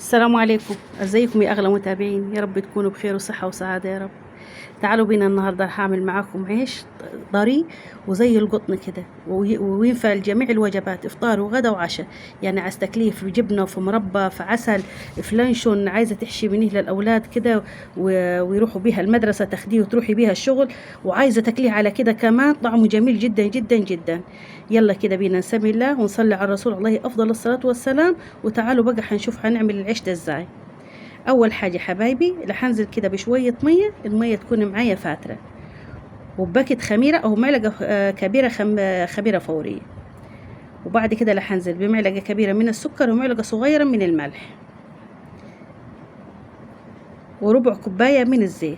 السلام عليكم، ازيكم يا اغلى متابعين؟ يا رب تكونوا بخير وصحة وسعادة يا رب. تعالوا بينا النهارده هعمل معاكم عيش طري وزي القطن كده، وينفع لجميع الوجبات، افطار وغدا وعشاء. يعني عايز تكليه في جبنه وفي مربى في عسل في لانشون، عايزه تحشي منه للاولاد كده ويروحوا بيها المدرسه، تاخديه وتروحي بيها الشغل، وعايزه تكليه على كده كمان، طعمه جميل جدا جدا جدا. يلا كده بينا نسمي الله ونصلي على الرسول عليه افضل الصلاه والسلام، وتعالوا بقى هنشوف هنعمل العيش ده ازاي. اول حاجه حبايبي رح انزل كده بشويه ميه، الميه تكون معايا فاتره، وباكت خميره او معلقه كبيره خميره فوريه. وبعد كده رح انزل بمعلقه كبيره من السكر ومعلقه صغيره من الملح وربع كوبايه من الزيت.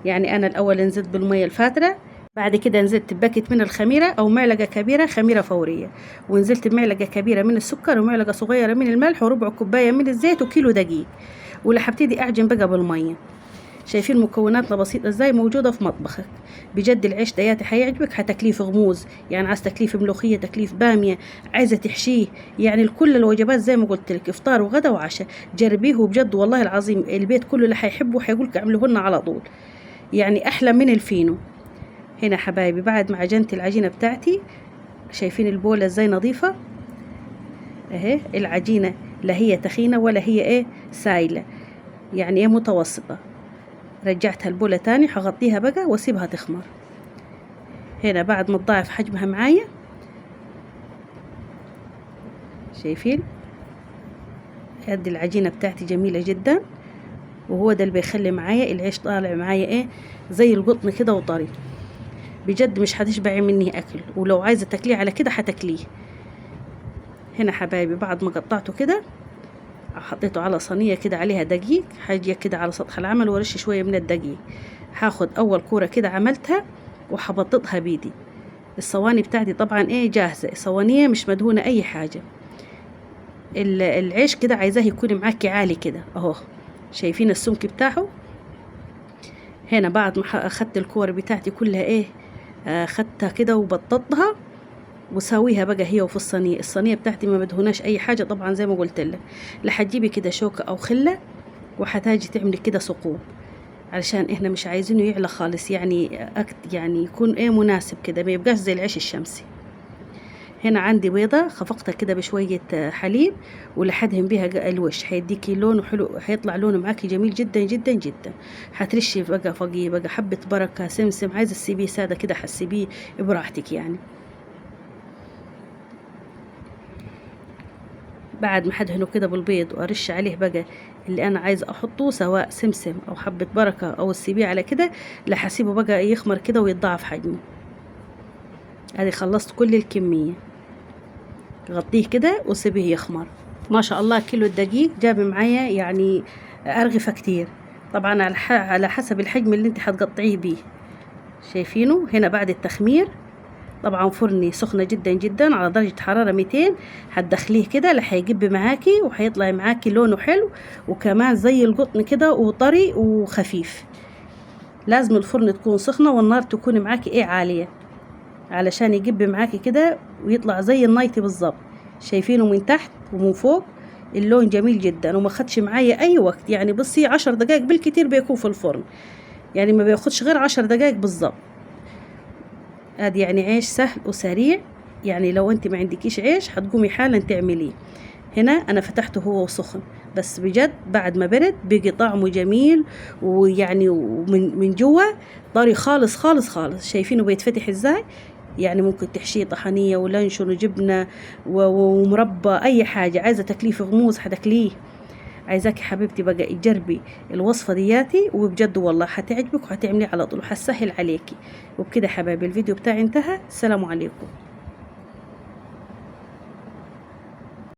يعني انا الاول نزلت بالميه الفاتره، بعد كده نزلت بباكت من الخميره او معلقه كبيره خميره فوريه، ونزلت بمعلقه كبيره من السكر ومعلقه صغيره من الملح وربع كوبايه من الزيت وكيلو دقيق. واللي هبتدي اعجن بقى بالميه. شايفين مكوناتنا بسيطة ازاي موجودة في مطبخك. بجد العيش دياتي حيعجبك، هتكليف غموز، يعني عايز تكليف ملوخية، تكليف بامية، عايزة تحشيه، يعني كل الوجبات زي ما قلت لك، افطار وغدا وعشاء. جربيه وبجد والله العظيم البيت كله اللي حيحبه حيقولك اعملوهن على طول، يعني احلى من الفينو. هنا حبايبي بعد ما عجنت العجينة بتاعتي، شايفين البولة ازاي نظيفة اهي. العجينة لا هي تخينة ولا هي سايلة، يعني متوسطة. رجعتها البولة تاني، هغطيها بقى واسيبها تخمر. هنا بعد ما تضاعف حجمها معايا، شايفين قد العجينة بتاعتي جميلة جدا، وهو ده اللي بيخلي معايا العيش طالع معايا زي القطن كده وطري. بجد مش هتشبعي مني اكل، ولو عايزة تاكليه على كده هتاكليه. هنا حبايبي بعد ما قطعته كده، حطيته على صينية كده عليها دقيق، حاجة كده على سطح العمل ورش شوية من الدقيق. هاخد اول كورة كده عملتها وحبططها بيدي. الصواني بتاعتي طبعا جاهزة، صوانية مش مدهونة اي حاجة. العيش كده عايزاه يكون معاكي عالي كده اهو، شايفين السمك بتاعه. هنا بعد ما اخدت الكور بتاعتي كلها اخدتها كده وبططها وساويها بقى هي وفي الصينية بتاعتي ما مدهوناش اي حاجة طبعا زي ما قلت لك. هتجيبي كده شوكة او خلة وهتاجي تعملي كده ثقوب، علشان احنا مش عايزينه يعلى خالص، يعني يعني يكون مناسب كده، ما يبقاش زي العيش الشمسي. هنا عندي بيضة خفقتها كده بشوية حليب، ولحدهم بيها الوش، هيديكي لونه حلو، هيطلع لونه معاكي جميل جدا جدا جدا. هترشي بقى فوقيه بقى حبة بركة، سمسم، عايزة تسيبيه سادة كده حسبيه براحتك يعني. بعد ما حدهنه كده بالبيض وارش عليه بقى اللي انا عايزه احطه، سواء سمسم او حبة بركة او السيبيه على كده، لحسيبه بقى يخمر كده ويتضاعف حجمه. ادي خلصت كل الكمية، غطيه كده وسيبيه يخمر. ما شاء الله كيلو الدقيق جاب معايا يعني أرغفة كتير، طبعا على حسب الحجم اللي انت هتقطعيه بيه. شايفينه هنا بعد التخمير. طبعا فرني سخنة جدا جدا على درجة حرارة 200، هتدخليه كده لحيجب معاكي وهيطلع معاكي لونه حلو، وكمان زي القطن كده وطري وخفيف. لازم الفرن تكون سخنة والنار تكون معاكي عالية، علشان يجب معاكي كده ويطلع زي النايتي بالظبط. شايفينه من تحت ومن فوق اللون جميل جدا، وما خدش معايا اي وقت، يعني بصي 10 دقائق بالكتير بيكون في الفرن، يعني ما بياخدش غير 10 دقائق بالظبط. ادي يعني عيش سهل وسريع، يعني لو انت ما عندكيش عيش هتقومي حالا تعمليه. هنا انا فتحته هو سخن، بس بجد بعد ما برد بيجي طعمه جميل، ويعني من جوا طري خالص خالص خالص. شايفينه بيتفتح ازاي؟ يعني ممكن تحشيه طحنية ولانشون وجبنة ومربى، اي حاجة. عايزة تكليف غموز هتاكليه. عايزاكي حبيبتي بقى تجربي الوصفة دياتي، وبجد والله هتعجبك وهتعمليه على طول وهتسهل عليكي. وبكده حبايبي الفيديو بتاعي انتهى. السلام عليكم.